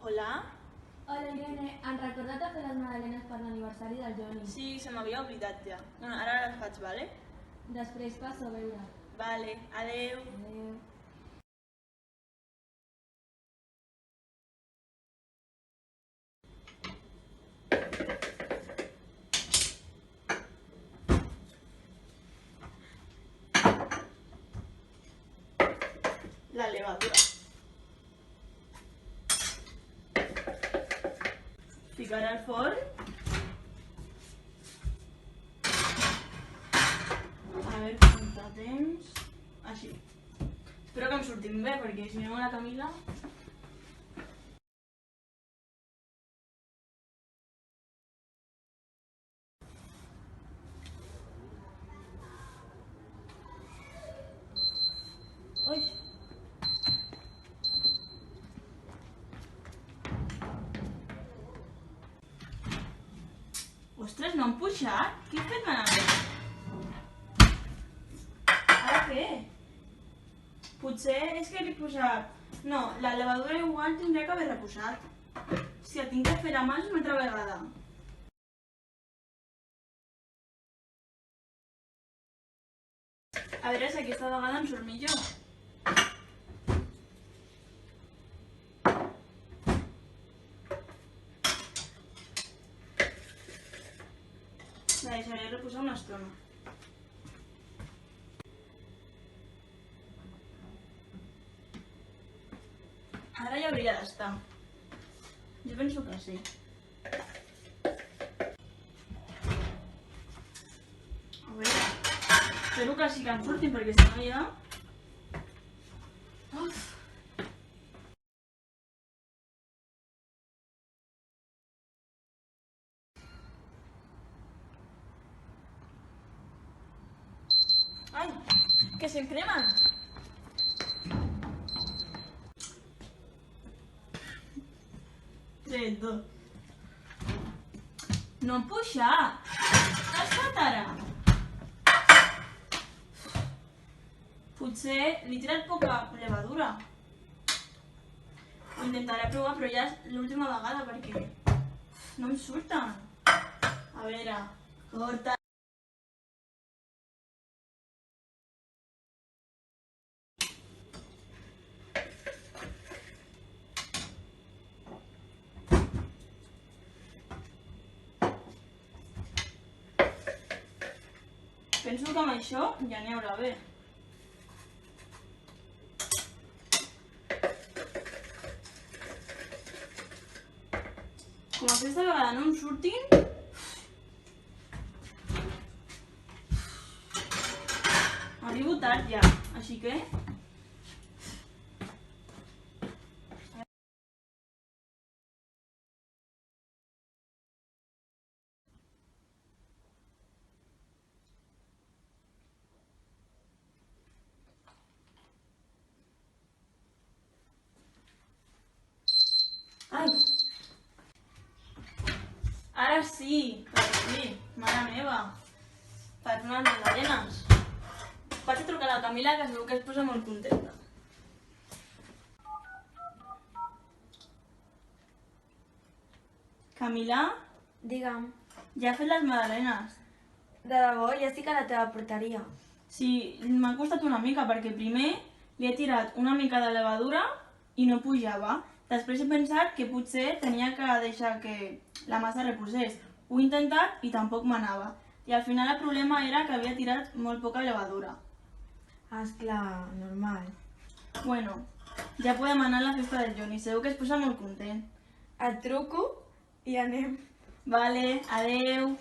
Hola? Hola Irene, han recordat a fer les magdalenes per l'aniversari del Joni. Sí, se m'havia oblidat ja. Bueno, ara les faig, vale? Després passo a veure. Vale, adeu. Adéu. La levadura. Ficar al forn. A veure quant de temps. Així. Espero que em surtin bé, perquè si no la Camila... Ui! Ostres, no han pujat? Què he fet malament? Ara què? Potser és que l'he posat... No, la levadura igual tindria que haver reposat. Si la tinc que fer a mà una altra vegada. A veure si aquesta vegada em surt millor. La deixaré reposar una estona. Ara ja hauria d'estar. Jo penso que sí. A veure... Espero que sí que em surtin, perquè si no ja... Uf. Ai, que se'm cremen! Tretto. No em puja! Què has fet ara? Potser li he tirat poca levadura. Ho intentaré provar, però ja és l'última vegada perquè no em surten. A veure, corta. Penso que amb això ja n'hi haurà bé. Com aquesta vegada no em surtin... Arribo tard ja, així que... Ai! Ara sí, mare meva. Per unes magdalenes. Vaig a trucar a la Camila, que segur que es posa molt contenta. Camila, Digue'm, ja he fet les magdalenes. de debò ja estic a la teva porteria. Sí, m'ha costat una mica, perquè primer li he tirat una mica de levadura i no pujava. Després he pensat que potser tenia que deixar que la massa reposés. Ho he intentat i tampoc m'anava. I al final el problema era que havia tirat molt poca levadura. Ah, esclar, normal. Bueno, ja podem anar a la festa del Joni, segur que es posa molt content. Et truco i anem. Vale, adeu.